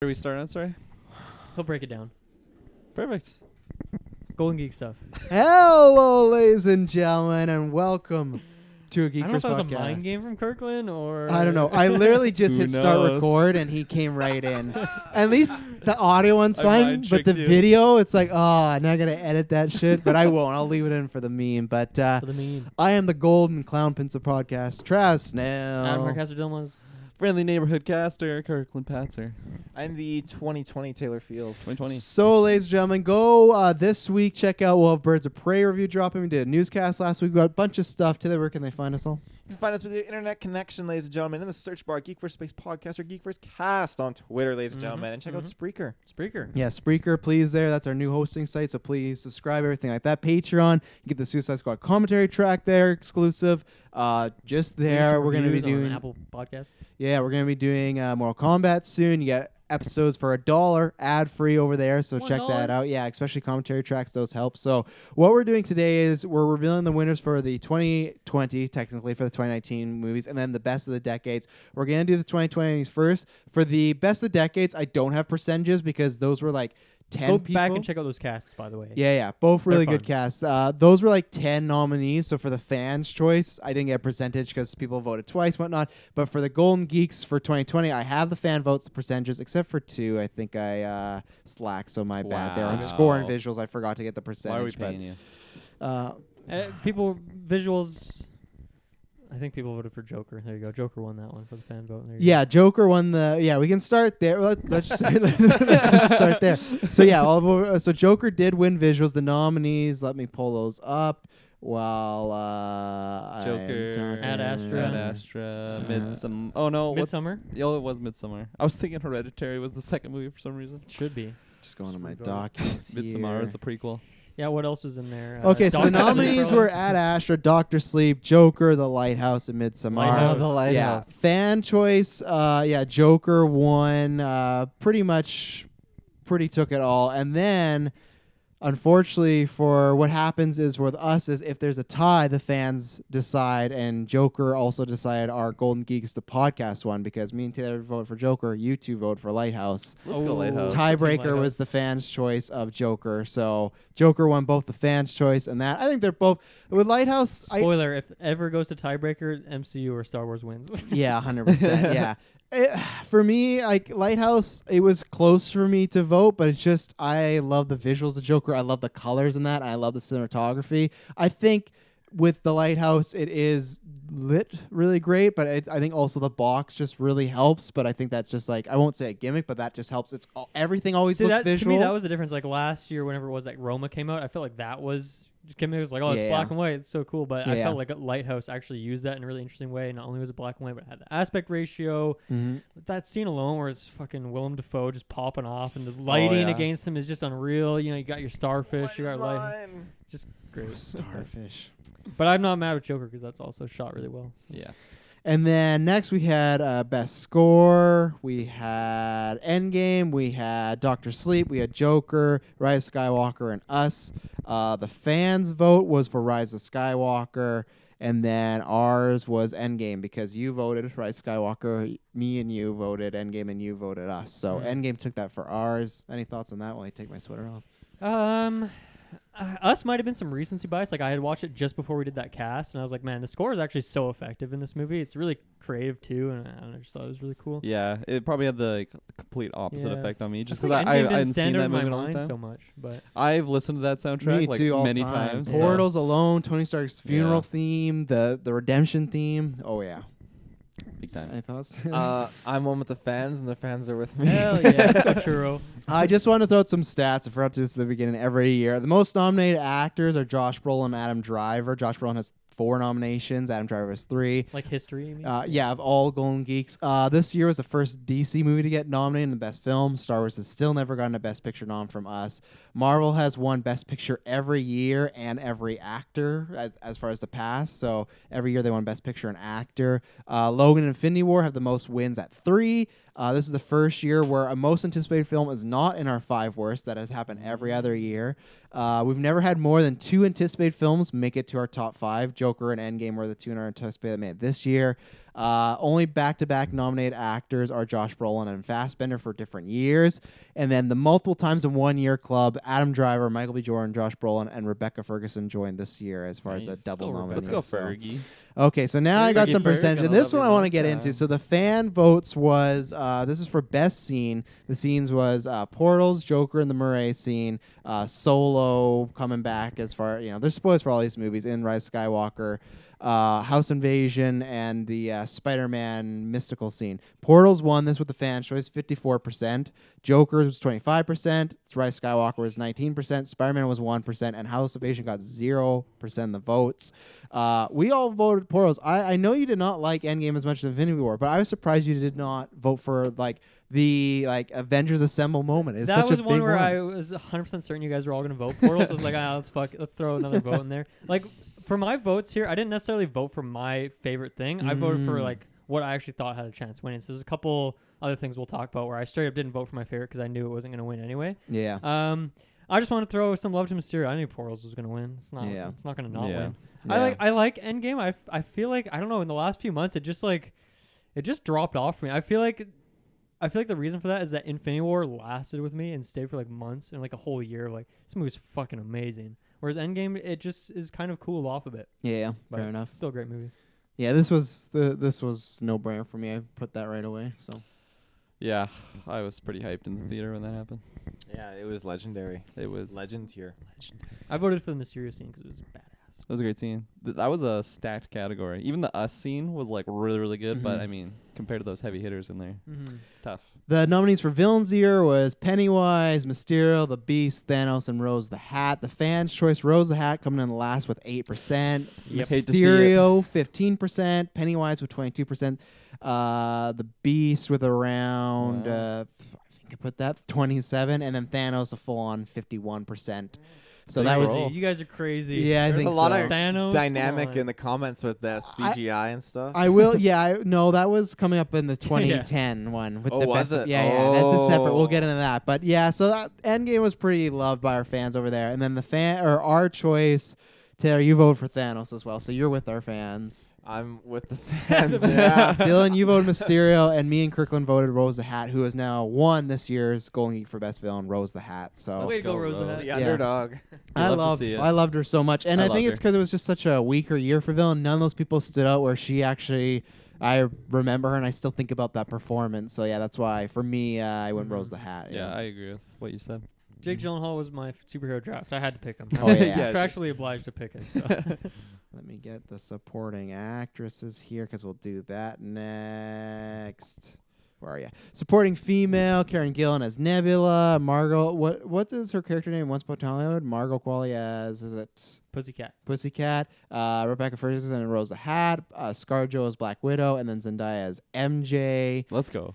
Are we starting? Sorry. He'll break it down. Perfect. Golden Geek stuff. Hello, ladies and gentlemen, and welcome to a Geek I don't know if First that was podcast. a mind game from Kirklin or... I don't know. I literally just Who hit start knows? record, and he came right in. At least the audio one's I fine, mind but the tricked you. video, it's like, oh, I'm not going to edit that shit, but I won't. I'll leave it in for the meme. But For the meme. I am the Golden Clown Prince of Podcast, Travis Snell. Adam Harcaster Dilmas. Friendly neighborhood caster, Kirklin Patzer. I'm the 2020 Taylor Field. 2020. So, ladies and gentlemen, go this week. Check out, we'll have Birds of Prey review dropping. We did a newscast last week. We got a bunch of stuff. Today, where can they find us all? You can find us with your internet connection, ladies and gentlemen, in the search bar, Geek First Space Podcast or Geek First Cast on Twitter, ladies and gentlemen, and check out Spreaker. Spreaker. Yeah, Spreaker, please there. That's our new hosting site, so please subscribe, everything like that. Patreon, you get the Suicide Squad commentary track there, exclusive. Just there, we're going to be doing... Apple Podcast. Yeah, we're going to be doing Mortal Kombat soon. You get episodes for $1 ad-free over there, so check that $1? out. Yeah, especially commentary tracks, those help. So what we're doing today is we're revealing the winners for the 2020, technically, for the 2019 movies, and then the best of the decades. We're going to do the 2020s first. For the best of the decades, I don't have percentages because those were like 10 Go people. back and check out those casts, by the way. Yeah, both really They're good casts. Those were like 10 nominees. So for the fans' choice, I didn't get a percentage because people voted twice, whatnot. But for the Golden Geeks for 2020, I have the fan votes, the percentages, except for two. I think I slacked, so my bad there. On Wow. score and visuals, I forgot to get the percentage. Why are we paying you? People, visuals... I think people voted for Joker. There you go. Joker won that one for the fan vote. There you Yeah, Joker won the. Yeah, we can start there. Let's just start there. So yeah, so Joker did win visuals. The nominees. Let me pull those up. While Joker, Ad Astra. Ad Astra, Midsummer. Oh no, Midsummer? Oh, it was Midsummer. I was thinking Hereditary was the second movie for some reason. Should be. Just going to my Vote. documents Midsummer here. is the prequel. Yeah, what else was in there? Okay, so the Doctor nominees Sleep, were Ad Astra, Doctor Sleep, Joker, The Lighthouse, and Midsommar. Lighthouse. Yeah, fan choice. Joker won. Pretty took it all, and then, unfortunately, for what happens is with us is if there's a tie, the fans decide, and Joker also decided our Golden Geeks the podcast one because me and Taylor voted for Joker, you two voted for Lighthouse. Let's go Lighthouse. Tiebreaker was the fans' choice of Joker, so Joker won both the fans' choice and that. I think they're both with Lighthouse. Spoiler: if ever goes to tiebreaker, MCU or Star Wars wins. Yeah, 100%. Yeah. For me, like Lighthouse, it was close for me to vote, but it's just I love the visuals of Joker. I love the colors in that. And I love the cinematography. I think with the Lighthouse, it is lit really great, but I think also the box just really helps. But I think that's just like I won't say a gimmick, but that just helps. It's everything always looks visual. To me, that was the difference. Like last year, whenever it was like Roma came out, I felt like that was. It was like, oh, it's black and white. It's so cool. But I felt like Lighthouse actually used that in a really interesting way. Not only was it black and white, but it had the aspect ratio. That scene alone where it's fucking Willem Dafoe just popping off and the lighting against him is just unreal. You know, you got your starfish. You got light. Just great. Starfish. But I'm not mad with Joker because that's also shot really well. So. Yeah. And then next we had Best Score, we had Endgame, we had Doctor Sleep, we had Joker, Rise of Skywalker, and Us. The fans' vote was for Rise of Skywalker, and then ours was Endgame because you voted Rise of Skywalker, me and you voted Endgame, and you voted Us. So Endgame took that for ours. Any thoughts on that while I take my sweater off? Us might have been some recency bias. Like I had watched it just before we did that cast, and I was like, "Man, the score is actually so effective in this movie. It's really creative too." And I don't know, I just thought it was really cool. Yeah, it probably had the complete opposite effect on me, just because I I hadn't seen that movie in a long time. So much, but I've listened to that soundtrack Me too, all many time. times. Portals alone, Tony Stark's funeral theme, the redemption theme. Oh yeah, Big time. any thoughts? I'm one with the fans, and the fans are with me. hell yeah, let's go churro. I just want to throw out some stats. I forgot to this at the beginning. Every year, the most nominated actors are Josh Brolin and Adam Driver. Josh Brolin has 4 nominations. Adam Driver has 3. Like history, you mean? Yeah, of all Golden Geeks. This year was the first DC movie to get nominated in the Best Film. Star Wars has still never gotten a Best Picture nom from us. Marvel has won Best Picture every year and every actor as far as the past. So every year they won Best Picture and Actor. Logan and Infinity War have the most wins at 3. This is the first year where a most anticipated film is not in our 5 worst. That has happened every other year. We've never had more than 2 anticipated films make it to our top 5. Joker and Endgame were the 2 in our anticipated that made it this year. Only back-to-back nominated actors are Josh Brolin and Fassbender for different years. And then the multiple times in 1 year club, Adam Driver, Michael B. Jordan, Josh Brolin, and Rebecca Ferguson joined this year as far as a double nomination. Let's go Fergie. Okay, so now I got some percentage. And this one I want to get into. So the fan votes was, this is for best scene. The scenes was Portals, Joker in the Murray scene, Solo coming back as far, there's spoilers for all these movies, in Rise Skywalker, House Invasion, and the Spider-Man mystical scene. Portals won this with the fan choice, 54%. Joker was 25%. Rise Skywalker was 19%. Spider-Man was 1%. And House Invasion got 0% of the votes. We all voted Portals. I know you did not like Endgame as much as Infinity War, but I was surprised you did not vote for the Avengers Assemble moment. It's that such was a one big where one. I was 100% certain you guys were all going to vote Portals. I was like, let's throw another vote in there. For my votes here, I didn't necessarily vote for my favorite thing. I voted for what I actually thought had a chance winning. So there's a couple other things we'll talk about where I straight up didn't vote for my favorite because I knew it wasn't going to win anyway. Yeah. I just want to throw some love to Mysterio. I knew Portals was going to win. It's not. Yeah. It's not going to not Yeah. win. Yeah. I like Endgame. I feel like, I don't know, in the last few months it just dropped off for me. I feel like the reason for that is that Infinity War lasted with me and stayed for months and a whole year. This movie's fucking amazing. Whereas Endgame, it just is kind of cooled off a bit. Yeah, But fair enough. Still a great movie. Yeah, this was no brainer for me. I put that right away. So Yeah, I was pretty hyped in the theater when that happened. Yeah, it was legendary. It was Legend tier. I voted for the Mysterio scene because it was badass. That was a great scene. That was a stacked category. Even the Us scene was really, really good. But I mean, compared to those heavy hitters in there, it's tough. the nominees for villains year was Pennywise, Mysterio, the Beast, Thanos, and Rose the Hat. The fans' choice, Rose the Hat, coming in last with 8%. Yep. Hate to see Mysterio 15%. Pennywise with 22%. The Beast with around I think I put that 27%, and then Thanos a full-on 51%. So that was You guys are crazy. yeah. I There's think a lot so. of Thanos, dynamic come on. in the comments with the CGI and stuff. I will. Yeah, no, that was coming up in the 2010 one with Oh, the was best. it? Yeah, that's a separate. We'll Oh. get into that. But yeah, so Endgame was pretty loved by our fans over there, and then our choice, Taylor, you voted for Thanos as well, so you're with our fans. I'm with the fans. Yeah. Dylan, you voted Mysterio, and me and Kirklin voted Rose the Hat, who has now won this year's Golden Geek for Best Villain, Rose the Hat. So Way to go, Rose the Hat. The underdog. I love to see it. loved her so much, and I loved think it's her. because it was just such a weaker year for villain. None of those people stood out where she actually. I remember her, and I still think about that performance. So yeah, that's why for me, I went Rose the Hat. Yeah, I agree with what you said. Jake Gyllenhaal was my superhero draft. I had to pick him. Oh, yeah. I'm contractually obliged to pick him. So. Let me get the supporting actresses here because we'll do that next. Where are you? Supporting female, Karen Gillan as Nebula. Margot, what is her character name once upon a Hollywood? Margot Qualley as, is it Pussycat? Rebecca Ferguson and Rose the Hat. ScarJo as Black Widow, and then Zendaya as MJ. Let's go.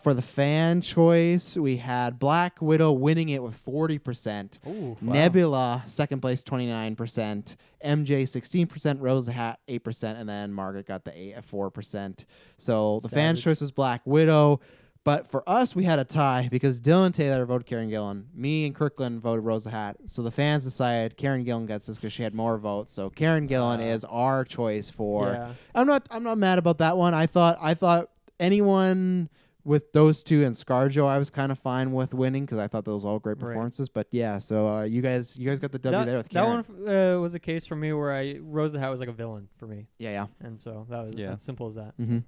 For the fan choice, we had Black Widow winning it with 40%. Ooh, wow. Nebula, second place, 29%. MJ, 16%. Rose the Hat, 8%. And then Margaret got the 4%. So the fan choice was Black Widow. But for us, we had a tie because Dylan Taylor voted Karen Gillan. Me and Kirkland voted Rose the Hat. So the fans decided Karen Gillan gets this because she had more votes. So Karen Gillan is our choice for. Yeah. I'm not mad about that one. I thought anyone with those two and ScarJo, I was kind of fine with winning because I thought those were all great performances. But yeah, so you guys got the W there with Karen. That one was a case for me where Rose the Hat was like a villain for me. Yeah. And so that was as simple as that. Mm-hmm.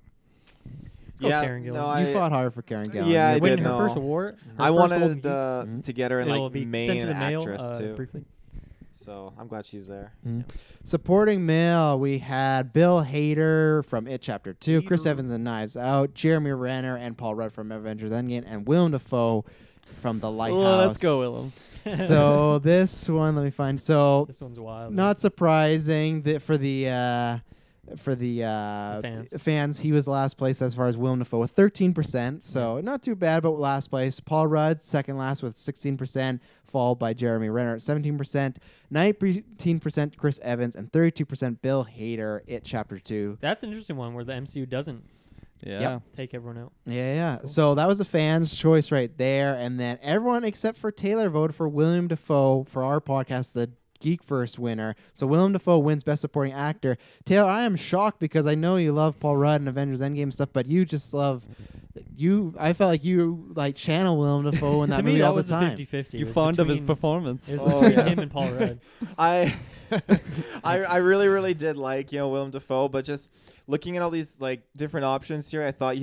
Let's go Karen Gillan. You fought hard for Karen Gillan. Yeah, I winning did. her first award. I wanted to get her in It'll be main sent to the mail, actress too. briefly. So I'm glad she's there. Mm-hmm. Supporting male, we had Bill Hader from It Chapter 2, Chris Evans in Knives Out, Jeremy Renner and Paul Rudd from Avengers Endgame, and Willem Dafoe from The Lighthouse. Let's go, Willem. So this one, let me find. So this one's wild. Not surprising that for the fans, he was last place as far as Willem Dafoe with 13%. So not too bad, but last place. Paul Rudd, second last with 16%, followed by Jeremy Renner at 17%, 19% Chris Evans, and 32% Bill Hader, It Chapter 2. That's an interesting one where the MCU doesn't take everyone out. Yeah. Cool. So that was the fans' choice right there. And then everyone except for Taylor voted for William Dafoe for our podcast, the Geek First winner. So Willem Dafoe wins Best Supporting Actor. Taylor, I am shocked because I know you love Paul Rudd and Avengers Endgame stuff, but you just love I felt like you like channel Willem Dafoe in that movie all the time. 50-50. You fond of his performance? It was between him and Paul Rudd. I really, really did like, Willem Dafoe, but just looking at all these like different options here, I thought,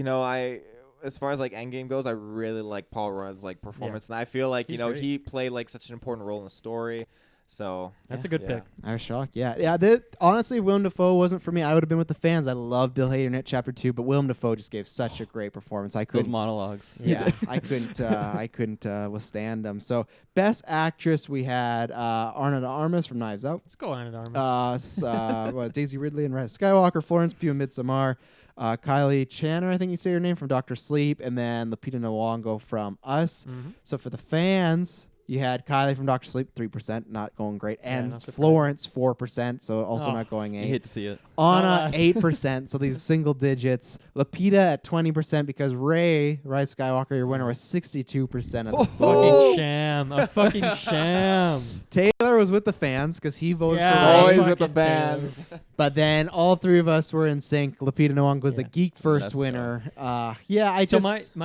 as far as like Endgame goes, I really like Paul Rudd's like performance, and I feel like he played like such an important role in the story. So that's a good pick. I was shocked. Yeah. Honestly, Willem Dafoe wasn't for me. I would have been with the fans. I love Bill Hader in it, Chapter 2, but Willem Dafoe just gave such a great performance. I couldn't. Those monologues. Yeah, I couldn't withstand them. So, Best Actress, we had Ana de Armas from Knives Out. Let's go Ana de Armas. Daisy Ridley and Rise of Skywalker, Florence Pugh in Midsommar, Kylie Channer, I think you say her name, from Dr. Sleep, and then Lupita Nyong'o from Us. Mm-hmm. So for the fans, you had Kylie from Dr. Sleep, 3%, not going great, and not Florence, 4%, so also not going 8. You hate to see it. Anna, 8%, so these single digits. Lupita at 20% because Rise of Skywalker, your winner, was 62% of the fucking sham. A fucking sham. Taylor was with the fans because he voted for Ray. Always with the fans. But then all three of us were in sync. Lupita Nyong'o was the Geek First winner. My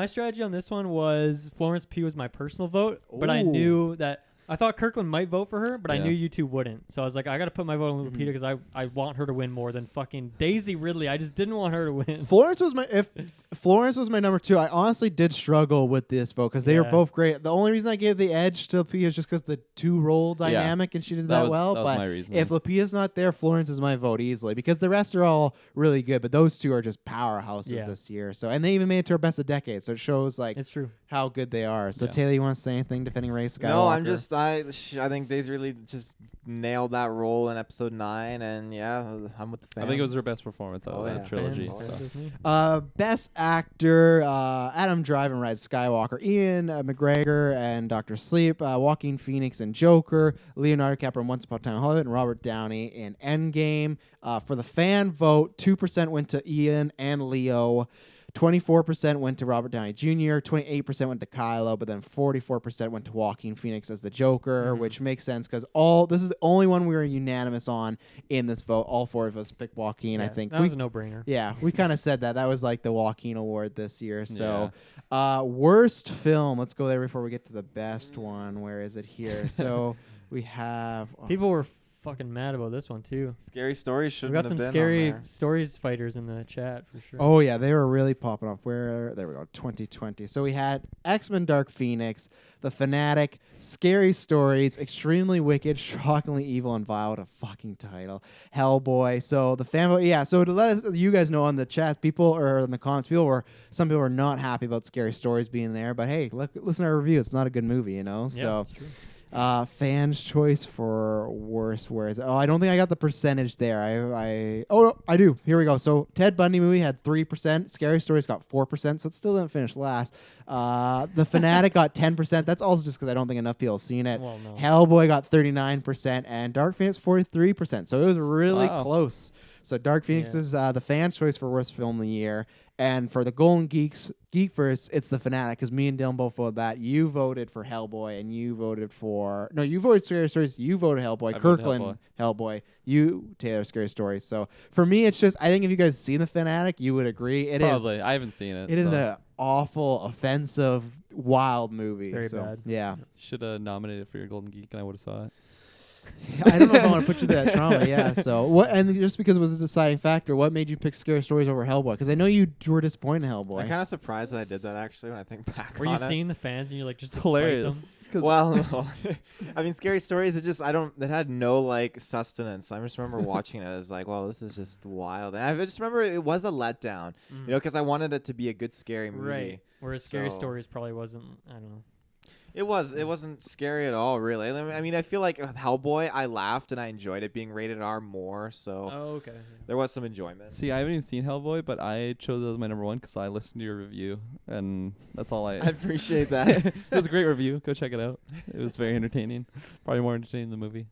strategy on this one was Florence Pugh was my personal vote, but I knew that I thought Kirklin might vote for her, but I knew you two wouldn't. So I was like, I got to put my vote on Lupita because I want her to win more than fucking Daisy Ridley. I just didn't want her to win. Florence was my number 2. I honestly did struggle with this vote because they were both great. The only reason I gave the edge to Lupita is just because the 2-role dynamic and she did that well. That was my reason. If Lupita's not there, Florence is my vote easily because the rest are all really good, but those two are just powerhouses this year. So and they even made it to our Best of Decade, so it shows like it's true how good they are. So Taylor, you want to say anything defending Ray Skywalker? No, I'm just I think Daisy really just nailed that role in episode 9, and I'm with the fans. I think it was her best performance out of that trilogy. Best Actor, Adam Driver in Rise of Skywalker, Ian McGregor and Dr. Sleep, Joaquin Phoenix in Joker, Leonardo DiCaprio in Once Upon a Time in Hollywood, and Robert Downey in Endgame. For the fan vote, 2% went to Ian and Leo. 24% went to Robert Downey Jr., 28% went to Kylo, but then 44% went to Joaquin Phoenix as the Joker, which makes sense because this is the only one we were unanimous on in this vote. All 4 of us picked Joaquin, I think. That was a no-brainer. Yeah, we kind of said that. That was like the Joaquin Award this year. So, worst film. Let's go there before we get to the best one. Where is it here? So, we have... People were fucking mad about this one too. Scary Stories should have been. We got some scary stories fighters in the chat for sure. Oh yeah, they were really popping off. There we go, 2020. So we had X-Men Dark Phoenix, The Fanatic, Scary Stories, Extremely Wicked, Shockingly Evil, and Vile. What a fucking title. Hellboy. So the fan so to let you guys know on the chat, or in the comments, some people were not happy about Scary Stories being there, but hey, listen to our review. It's not a good movie, so that's true. Fans' choice for worst. Where is it? Oh, I don't think I got the percentage there. I do. Here we go. So Ted Bundy movie had 3%. Scary Stories got 4%, so it still didn't finish last. The Fanatic got 10%. That's also just because I don't think enough people have seen it. Well, no. Hellboy got 39%, and Dark Phoenix 43%. So it was really close. So Dark Phoenix is the fans' choice for worst film of the year. And for the Golden Geeks, Geek First, it's The Fanatic, because me and Dylan both voted that. You voted for Hellboy, and you voted for... No, you voted Scary Stories. You voted Hellboy. Kirklin, Hellboy. You, Taylor, Scary Stories. So for me, it's just... I think if you guys seen The Fanatic, you would agree. Probably. I haven't seen it. It is an awful, offensive, wild movie. Very bad. Yeah. Should have nominated it for your Golden Geek, and I would have saw it. I don't know if I want to put you through that trauma. So what? And just because it was a deciding factor, what made you pick Scary Stories over Hellboy? Because I know you were disappointed in Hellboy. I'm kind of surprised that I did that actually when I think back. Were you seeing the fans and you're like just hilarious? Well, no. I mean, Scary Stories. It had no like sustenance. I just remember watching it as like, well, this is just wild. And I just remember it was a letdown, because I wanted it to be a good scary movie. Right. Whereas Scary Stories probably wasn't. I don't know. It wasn't scary at all, really. I mean, I feel like with Hellboy, I laughed and I enjoyed it being rated R more. So okay. There was some enjoyment. See, I haven't even seen Hellboy, but I chose it as my number 1 because I listened to your review, and that's all I appreciate that. It was a great review. Go check it out. It was very entertaining. Probably more entertaining than the movie.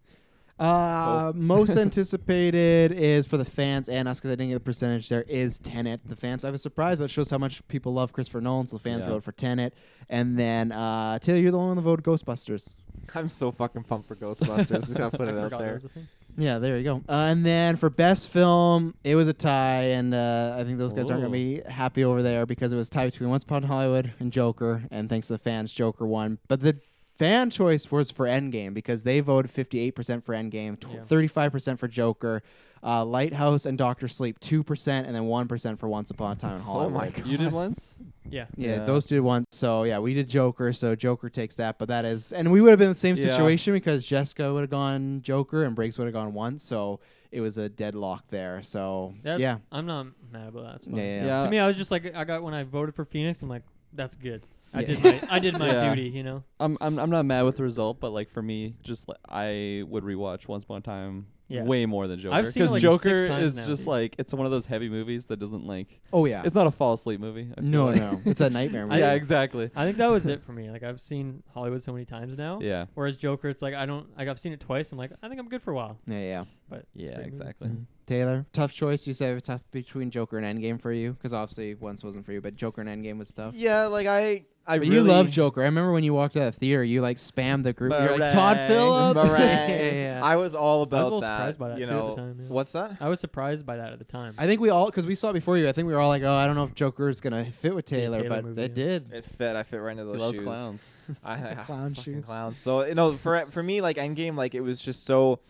Most anticipated is for the fans and us, because I didn't get a percentage there, is Tenet. The fans, I was surprised, but it shows how much people love Christopher Nolan, so the fans voted for Tenet. And then Taylor, you're the only one that voted Ghostbusters. I'm so fucking pumped for Ghostbusters. Just gotta put it out forgot there. was a thing. Yeah, there you go. And then for best film, it was a tie, and I think those guys aren't going to be happy over there because it was tied between Once Upon a Hollywood and Joker, and thanks to the fans, Joker won. But the fan choice was for Endgame because they voted 58% for Endgame, 35% for Joker, Lighthouse and Doctor Sleep 2%, and then 1% for Once Upon a Time in Hollywood. Oh my God. You did once? Yeah, those two did once. So yeah, we did Joker. So Joker takes that, but that is, and we would have been in the same situation because Jessica would have gone Joker and Briggs would have gone once. So it was a deadlock there. So yeah, I'm not mad about that. That's fine. Yeah. To me, I was just like, when I voted for Phoenix, I'm like, that's good. I did my duty, you know. I'm not mad with the result, but like for me, just I would rewatch Once Upon a Time way more than Joker. I've seen it like Joker 6 times is now, just like it's one of those heavy movies that doesn't like. Oh yeah, it's not a fall asleep movie. No, it's a nightmare movie. Yeah, exactly. I think that was it for me. Like I've seen Hollywood so many times now. Yeah. Whereas Joker, it's like I've seen it twice. I'm like, I think I'm good for a while. Yeah. But yeah, exactly. Mm-hmm. Taylor, tough choice. You said tough between Joker and Endgame for you because obviously once wasn't for you, but Joker and Endgame was tough. Yeah, like I but really you love Joker. I remember when you walked out of the theater, you like spammed the group. You're like Todd Phillips. Yeah. I was all about I was a little that. surprised by that you too know, at the time, yeah. What's that? I was surprised by that at the time. I think we all, because we saw it before you, I think we were all like, oh, I don't know if Joker is going to fit with Taylor, Taylor but movie, it did. It fit. I fit right into those He loves shoes. clowns. Clown Fucking shoes. clowns. So for me, like Endgame, like it was just so.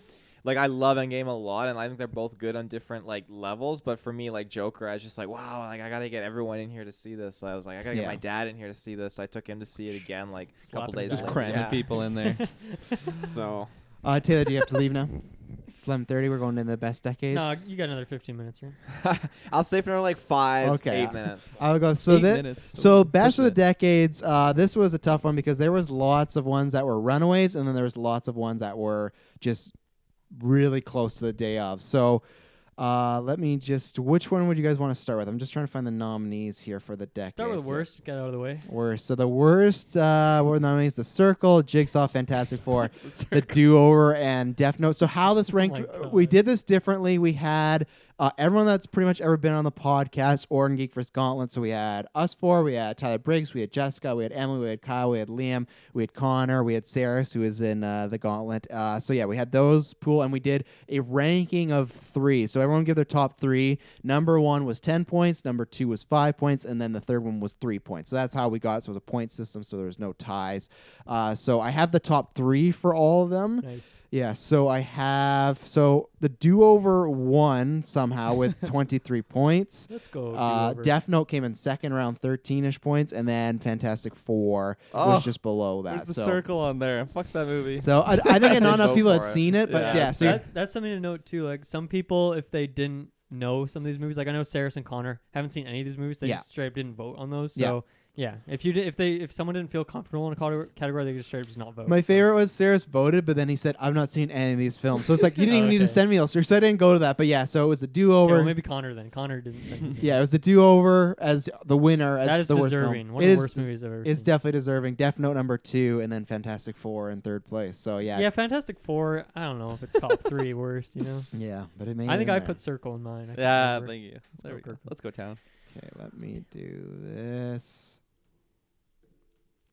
Like I love Endgame a lot, and I think they're both good on different like levels. But for me, like Joker, I was just like, wow, like I gotta get everyone in here to see this. So I was like, I gotta get my dad in here to see this. So I took him to see it again, like a couple days Just later. cramming people in there. So Taylor, do you have to leave now? It's 11:30. We're going into the best decades. No, you got another 15 minutes, right? I'll stay for another like 5, Okay. 8 minutes. I'll go. So 8 minutes. So best of the decades. This was a tough one because there was lots of ones that were runaways, and then there was lots of ones that were just really close to the day of. So let me just, which one would you guys want to start with? I'm just trying to find the nominees here for the decades. Start with the worst. Get out of the way. Worst. So the worst were nominees: The Circle, Jigsaw, Fantastic Four, The Do-Over, and Death Note. So how this ranked, we did this differently. We had everyone that's pretty much ever been on the podcast, Golden Geek vs. Gauntlet. So we had us four, we had Tyler Briggs, we had Jessica, we had Emily, we had Kyle, we had Liam, we had Connor, we had Saris, who is in the Gauntlet. So yeah, we had those pool, and we did a ranking of 3. So everyone give their top 3. Number 1 was 10 points, number 2 was 5 points, and then the third one was 3 points. So that's how we got it. So it was a point system, so there was no ties. So I have the top 3 for all of them. Nice. Yeah, so I have the Do-Over won somehow with 23 points. Let's go. Death Note came in second around 13-ish points, and then Fantastic Four was just below that. There's the Circle on there. Fuck that movie. So I think not enough people had for it. seen it, but yeah. So that's something to note too. Like some people, if they didn't know some of these movies, like I know Saris and Connor haven't seen any of these movies. They just straight up didn't vote on those. So yeah, if someone didn't feel comfortable in a category, they just straight up just not vote. my favorite was Saris voted, but then he said, "I've not seen any of these films." So it's like you didn't even need to send me those, so I didn't go to that. But yeah, so it was the Do-Over. Okay, well, maybe Connor then. Connor didn't send Yeah, it was the Do-Over as the winner as that is the worst deserving. film. One of the worst movies I've ever seen. It's definitely deserving. Death Note number 2, and then Fantastic Four in third place. So yeah. Yeah, Fantastic Four. I don't know if it's top 3 worst. You know. Yeah, but it made. I think I I put Circle in mine. I can't Yeah, remember. thank you. There we go. Let's go town. Okay, let me do this.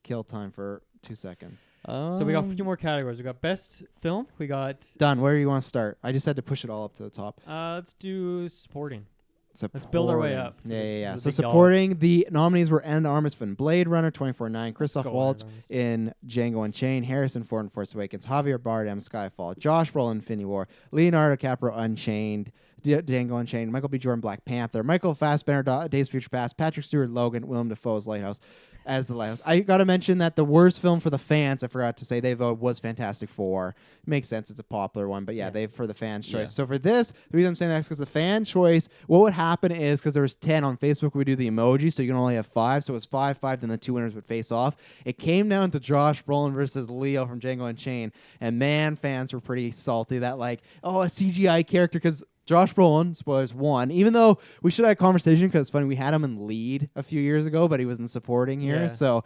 Kill time for 2 seconds. So we got a few more categories. We got best film. We got. Done. Where do you want to start? I just had to push it all up to the top. Let's do supporting. Supporting. Let's build our way up. Yeah. the So big supporting, the nominees were Anna de Armas in Blade Runner 24/9, Christoph Go Waltz Anna de Armas. in Django Unchained, Harrison Ford in Force Awakens, Javier Bardem Skyfall, Josh Brolin Infinity War, Leonardo DiCaprio Unchained, Django Unchained, Michael B. Jordan Black Panther, Michael Fassbender Days of Future Past, Patrick Stewart Logan, Willem Dafoe's Lighthouse as the Lighthouse. I got to mention that the worst film for the fans, I forgot to say, they voted was Fantastic Four. Makes sense, it's a popular one, but they for the fans' choice. Yeah. So for this, the reason I'm saying that is because the fan choice, what would happen is because there was 10 on Facebook, we do the emoji, so you can only have 5. So it was 5-5, then the 2 winners would face off. It came down to Josh Brolin versus Leo from Django Unchained, and man, fans were pretty salty that a CGI character, because Josh Brolin, spoilers, won. Even though we should have had a conversation because it's funny, we had him in lead a few years ago, but he was in supporting here. Yeah. So,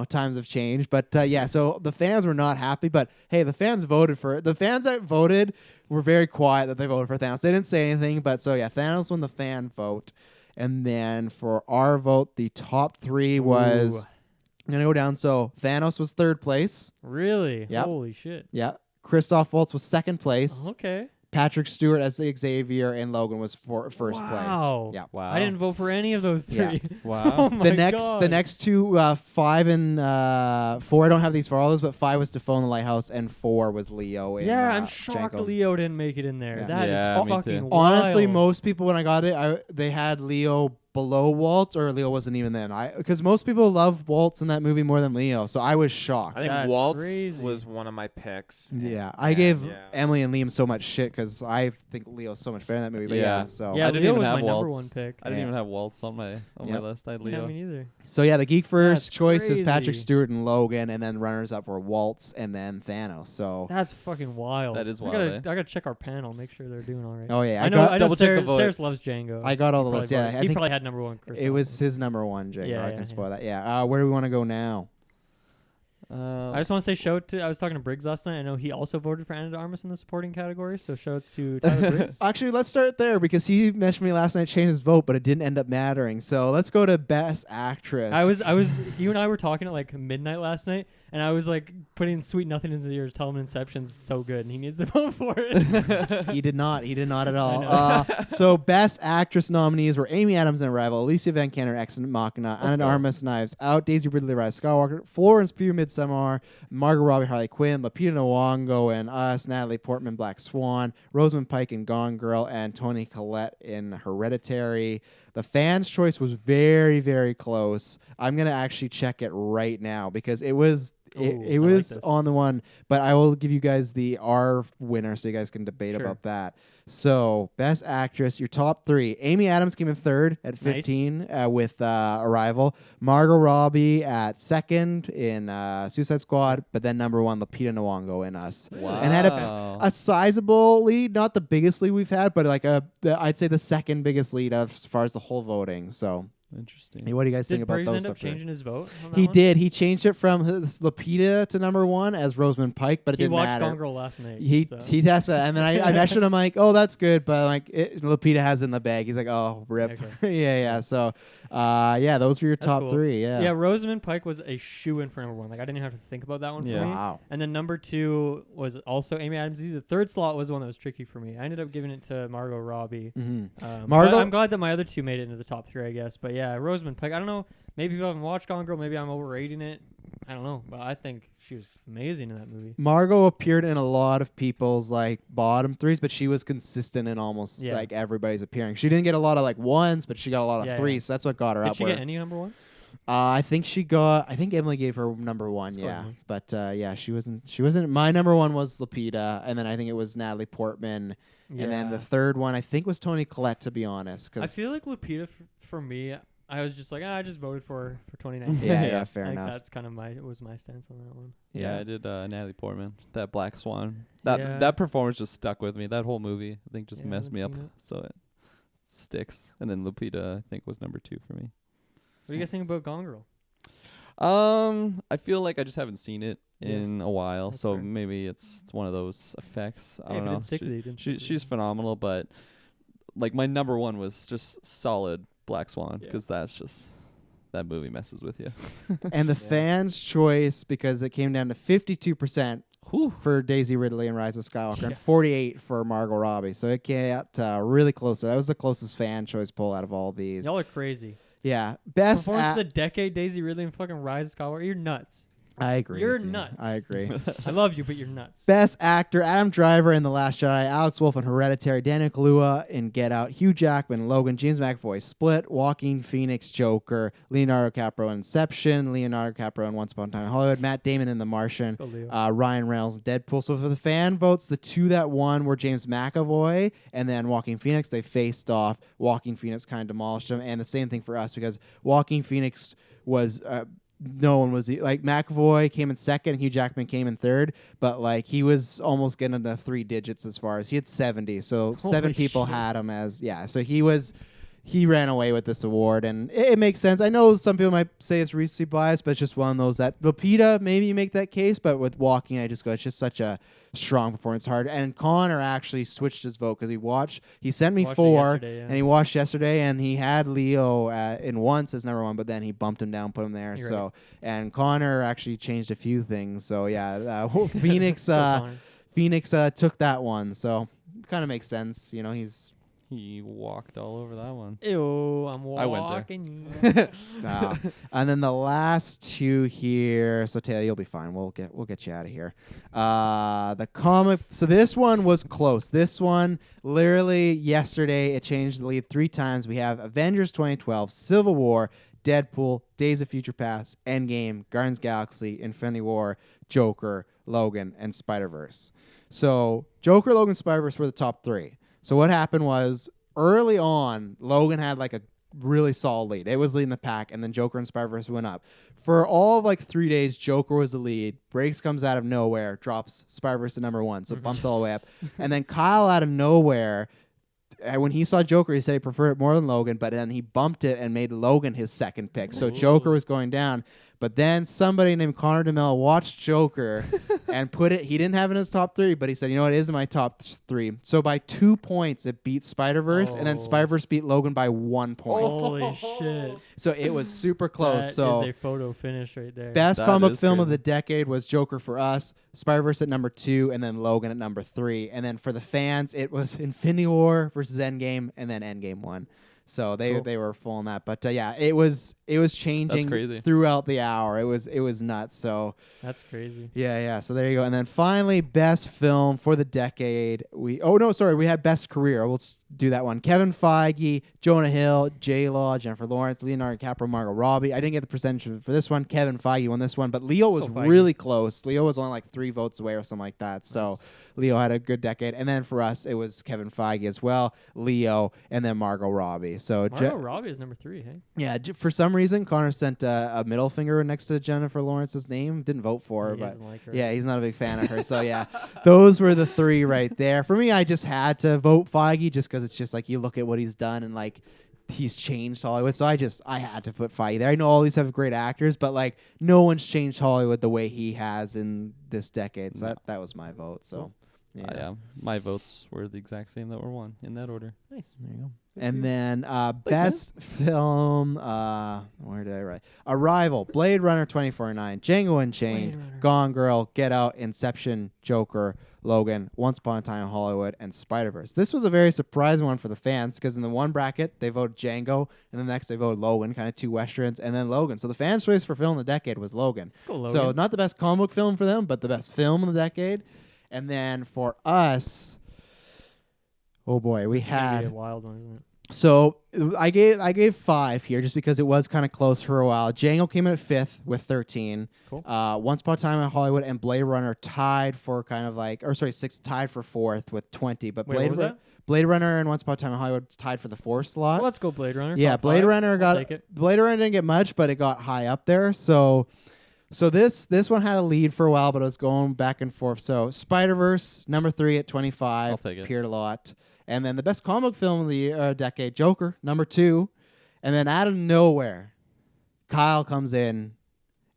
times have changed. But so the fans were not happy. But hey, the fans voted for it. The fans that voted were very quiet that they voted for Thanos. They didn't say anything. But so Thanos won the fan vote. And then for our vote, the top 3 was I'm going to go down. So Thanos was third place. Really? Yep. Holy shit. Yeah. Christoph Waltz was second place. Okay. Patrick Stewart as Xavier and Logan was first place. Yeah. Wow. I didn't vote for any of those three. Yeah. Wow. Oh my The next two, 5 and 4, I don't have these for all those, but 5 was Defoe in the Lighthouse, and 4 was Leo in Yeah, I'm shocked Django. Leo didn't make it in there. Yeah. That Yeah, is me fucking too. wild. Honestly, most people when I got it, they had Leo below Waltz, or Leo wasn't even then. Because most people love Waltz in that movie more than Leo, so I was shocked. I think That's Waltz crazy. was one of my picks. Yeah, I gave yeah. Emily and Liam so much shit because I think Leo's so much better in that movie. But Yeah. so Yeah, I didn't Leo even was have my number Waltz. one pick. I didn't Yeah. even have Waltz on my Yep. list. I had Yeah, Leo. me neither. So yeah, the Geek first That's choice is Patrick crazy. Stewart and Logan, and then runners up were Waltz and then Thanos. So That's fucking wild. That is I wild, gotta, eh? I gotta check our panel, make sure they're doing all right. oh yeah, I know double check the Sarah votes. loves Django. I got all the He lists. probably Yeah, voted- I he think probably had number one. it was his number one. Django. Yeah, I yeah, can spoil yeah. that. Yeah. Where do we want to go now? I just want to say shout to. I was talking to Briggs last night. I know he also voted for Anna de Armas in the supporting category. So shouts to Tyler Briggs. Actually, let's start there because he mentioned me last night, changed his vote, but it didn't end up mattering. So let's go to Best Actress. I was. You and I were talking at like midnight last night, and I was like putting Sweet Nothing in his ears, telling him Inception's so good, and he needs to vote for it. He did not. He did not at all. know. So Best Actress nominees were Amy Adams in Arrival, Alicia Vikander, Ex Machina, Anna de go. Armas, Knives Out, Daisy Ridley, Rise of Skywalker, Florence Pugh, Midsommar, Margot Robbie, Harley Quinn, Lupita Nyong'o in Us, Natalie Portman, Black Swan, Rosamund Pike in Gone Girl, and Toni Collette in Hereditary. The fans' choice was very, very close. I'm gonna actually check it right now because it was. Ooh, It I like was this. on the one, but I will give you guys the R winner so you guys can debate Sure. about that. So, Best Actress, your top 3. Amy Adams came in third at Nice. 15 with Arrival. Margot Robbie at second in Suicide Squad, but then number 1, Lupita Nyong'o in Us. Wow. And had a sizable lead, not the biggest lead we've had, but like I'd say the second biggest lead as far as the whole voting. So, Interesting. hey, what do you guys think Did about Briggs those end up stuff? There? changing his vote? On that He one? did. He changed it from his Lupita to number 1 as Rosamund Pike, but it He didn't watched matter. Gone Girl last night. He so. tested it, and then I messaged him like, "Oh, that's good," but like Lupita has it in the bag. He's like, "Oh, rip." Okay. yeah. So, yeah, those were your That's top cool. 3. Yeah. Yeah, Rosamund Pike was a shoe-in for number 1. Like I didn't even have to think about that one Yeah. for me. Wow. And then number 2 was also Amy Adams. The third slot was the one that was tricky for me. I ended up giving it to Margot Robbie. Mm-hmm. Margot, Margot- I'm glad that my other 2 made it into the top 3, I guess. But yeah, Rosamund Pike. I don't know. Maybe people haven't watched Gone Girl. Maybe I'm overrating it. I don't know. But I think she was amazing in that movie. Margot appeared in a lot of people's like bottom 3s, but she was consistent in almost Yeah. like everybody's appearing. She didn't get a lot of like 1s, but she got a lot of Yeah, 3s. yeah. So that's what got her Did up. she where- get any number 1? I think Emily gave her number 1, Of yeah. course. But yeah, she wasn't. My number 1 was Lupita, and then I think it was Natalie Portman, and then the third one I think was Toni Collette, to be honest. I 'cause- feel like Lupita for me. I was just like, I just voted for her for 2019. yeah, fair I think enough. that's kind of my stance on that one. Yeah, I did Natalie Portman. That Black Swan. That Yeah. that performance just stuck with me. That whole movie, I think, just Yeah, I messed me up. haven't seen it. So it sticks. And then Lupita, I think, was number 2 for me. What do you guys think about Gone Girl? I feel like I just haven't seen it Yeah. in a while, That's so fair. maybe it's one of those effects. I Hey, if don't it know. didn't stick with you, it didn't stick with She's you. phenomenal, but like my number 1 was just solid Black Swan Yeah. because that's just that movie messes with you. And the fans' choice, because it came down to 52% for Daisy Ridley and Rise of Skywalker, Yeah. and 48 for Margot Robbie. So it got really close. That was the closest fan choice poll out of all these. Y'all are crazy. Yeah, best. Performance of the decade, Daisy Ridley and fucking Rise of Skywalker. You're nuts. I agree. You're with you. nuts. I agree. I love you, but you're nuts. Best actor: Adam Driver in The Last Jedi, Alex Wolff in Hereditary, Daniel Kaluuya in Get Out, Hugh Jackman, Logan, James McAvoy, Split, Joaquin Phoenix, Joker, Leonardo DiCaprio in Inception, Leonardo DiCaprio in Once Upon a Time in Hollywood, Matt Damon in The Martian, Let's go, Leo. Ryan Reynolds in Deadpool. So for the fan votes, the 2 that won were James McAvoy and then Joaquin Phoenix. They faced off. Joaquin Phoenix kind of demolished him, and the same thing for us because Joaquin Phoenix was. No one was like McAvoy came in second, and Hugh Jackman came in third, but like he was almost getting to 3 digits as far as he had 70. So Holy 7 people shit. had him as So he was he ran away with this award, and it makes sense. I know some people might say it's recency bias, but it's just one of those that Lupita, maybe you make that case, but with Walking, I just go, it's just such a strong performance. Hard. And Connor actually switched his vote because he sent me 4, and he watched yesterday, and he had Leo in once as number 1, but then he bumped him down, put him there. You're so right. And Connor actually changed a few things. So yeah, Phoenix Phoenix took that one, so kind of makes sense. You know, He walked all over that one. Ew, I'm I went walking. And then the last 2 here. So Taylor, you'll be fine. We'll get you out of here. The comic. So this one was close. This one literally yesterday it changed the lead 3 times. We have Avengers 2012, Civil War, Deadpool, Days of Future Past, Endgame, Guardians of the Galaxy, Infinity War, Joker, Logan, and Spider-Verse. So Joker, Logan, Spider-Verse were the top 3. So what happened was early on, Logan had like a really solid lead. It was leading the pack, and then Joker and Spider-Verse went up. For all of like 3 days, Joker was the lead. Breaks comes out of nowhere, drops Spider-Verse to number 1, so it bumps all the way up. And then Kyle out of nowhere, when he saw Joker, he said he preferred it more than Logan, but then he bumped it and made Logan his second pick. So Joker was going down. But then somebody named Connor DeMille watched Joker and put it. He didn't have it in his top 3, but he said, you know what, it is in my top 3. So by 2 points, it beat Spider-Verse, and then Spider-Verse beat Logan by 1 point. Holy shit. So it was super close. That so is a photo finish right there. best That comic is film of crazy. the decade was Joker for us, Spider-Verse at number 2, and then Logan at number 3. And then for the fans, it was Infinity War versus Endgame, and then Endgame won. So they were full on that, but yeah, it was changing crazy. throughout the hour. It was nuts. So That's crazy. yeah. So there you go. And then finally, best film for the decade. We had best career. We'll do that one. Kevin Feige, Jonah Hill, J Law, Jennifer Lawrence, Leonardo DiCaprio, Margot Robbie. I didn't get the percentage for this one. Kevin Feige won this one, but Leo was really close. Leo was only like 3 votes away or something like that. So Leo had a good decade. And then for us, it was Kevin Feige as well, Leo, and then Margot Robbie. So Margot Robbie is number 3, hey? yeah, for some reason, Connor sent a middle finger next to Jennifer Lawrence's name. Didn't vote for her, He but doesn't like her. yeah, he's not a big fan of her. So yeah, those were the 3 right there. For me, I just had to vote Feige just because it's just like you look at what he's done and like he's changed Hollywood. So I had to put Feige there. I know all these have great actors, but like no one's changed Hollywood the way he has in this decade. So that was my vote. So Yeah, my votes were the exact same that were won in that order. Nice. there you go. And then best film, where did I write? Arrival, Blade Runner 2049, Django Unchained, Gone Girl, Get Out, Inception, Joker, Logan, Once Upon a Time in Hollywood, and Spider-Verse. This was a very surprising one for the fans because in the one bracket, they voted Django, and the next they voted Logan, kind of 2 Westerns, and then Logan. So the fans' choice for film of the decade was Logan. Let's go, Logan. So not the best comic book film for them, but the best film of the decade. And then for us, oh boy, we It's gonna be had... a wild one, isn't it? So I gave 5 here just because it was kind of close for a while. Django came in at 5th with 13. Cool. Once Upon a Time in Hollywood and Blade Runner tied for 6th, tied for 4th with 20. But Wait, what was that? Blade Runner and Once Upon a Time in Hollywood tied for the 4th slot. Well, let's go Blade Runner. Yeah, Top Blade 5. Runner I'll take it. Blade Runner didn't get much, but it got high up there. So this one had a lead for a while, but it was going back and forth. So Spider-Verse number 3 at 25. I'll take it. Appeared a lot. And then the best comic film of the decade, Joker, number 2. And then out of nowhere, Kyle comes in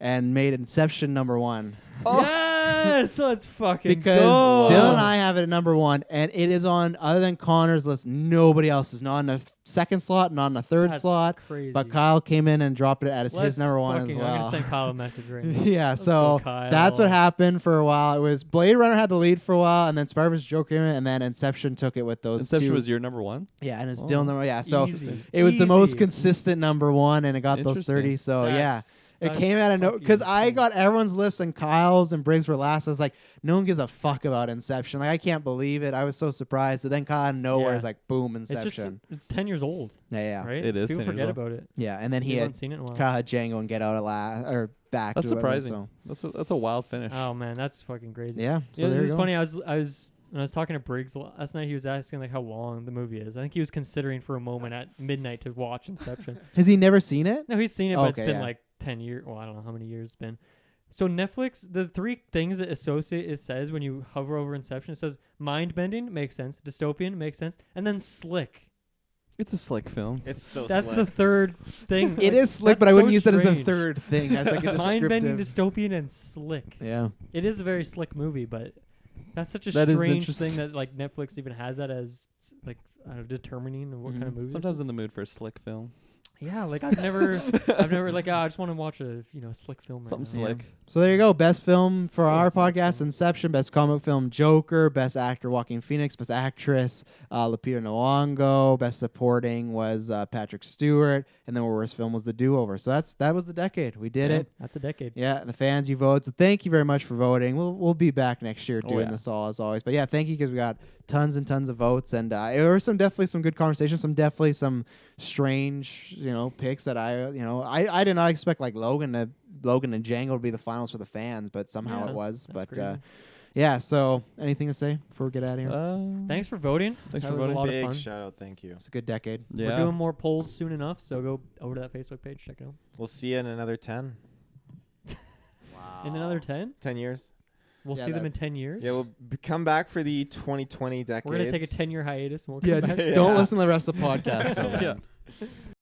and made Inception number 1. Yes, let's fucking Because go. Dylan and I have it at number 1, and it is on, other than Connor's list, nobody else is not in the 2nd slot, not in the 3rd That's slot. crazy. But Kyle came in and dropped it as Let's his number 1 as fucking- well. I'm gonna send Kyle a message right now. Yeah, Let's so go, Kyle. that's what happened for a while. It was Blade Runner had the lead for a while, and then Spider-Verse Joker came in, and then Inception took it with those Inception 2. was your number 1? Yeah, and it's Oh. still number. Yeah, so Easy. it was the most Easy. consistent number 1, and it got those Interesting. 30. So yeah, it That's came out of no, fucking because I insane. got everyone's list, and Kyle's and Briggs were last. I was like, no one gives a fuck about Inception. Like I can't believe it. I was so surprised. And then Kyle out of nowhere Yeah. is like, boom, It's just Inception. it's 10 years old, Yeah. right? It is People 10 years forget old. about it. Yeah, and then he People had haven't seen it in a while. Kyle had Django and Get Out at last or back. That's to whatever, surprising. so. That's a wild finish. Oh man, that's fucking crazy. Yeah. So Yeah, there it you was go. funny. I was when I was talking to Briggs last night. He was asking like how long the movie is. I think he was considering for a moment at midnight to watch Inception. Has he never seen it? No, he's seen it, but Okay, it's been yeah. like 10 years. Well, I don't know how many years it's been. So Netflix, the 3 things that it says when you hover over Inception, it says mind bending makes sense, dystopian makes sense, and then slick. It's a slick film. It's so That's slick. the third thing. It is slick, but I wouldn't use that as the strange. third thing. As like a Mind-bending, descriptive. dystopian, and slick. Yeah. It is a very slick movie, but that's such a That is strange interesting. thing that like Netflix even has that as like determining of what kind of movie. Sometimes in the mood for a slick film. Yeah, like I've never like I just want to watch a slick film. Something right now. slick. So there you go. Best film for It's our always podcast, something. Inception. Best comic film, Joker. Best actor, Joaquin Phoenix. Best actress, Lupita Nyong'o. Best supporting was Patrick Stewart. And then worst film was The Do-Over. So that was the decade. We did it. That's a decade. Yeah, the fans, you voted. So thank you very much for voting. We'll be back next year doing yeah. this all as always. But yeah, thank you because we got tons and tons of votes, and there were definitely some good conversations. Some strange picks that I did not expect like Logan and Django to be the finals for the fans, but somehow Yeah, it was. that's But crazy. yeah. So anything to say before we get out of here? Thanks for voting. Thanks That for was voting. a lot Big of fun. shout out. Thank you. It's a good decade. Yeah. We're doing more polls soon enough, so go over to that Facebook page, check it out. We'll see you in another 10. In another 10, 10 years. we'll Yeah, see them in that's- 10 years. Yeah, we'll come back for the 2020 decade. We're gonna take a 10-year hiatus, and we'll Yeah, come back. don't Yeah. listen to the rest of the podcast till then. Yeah.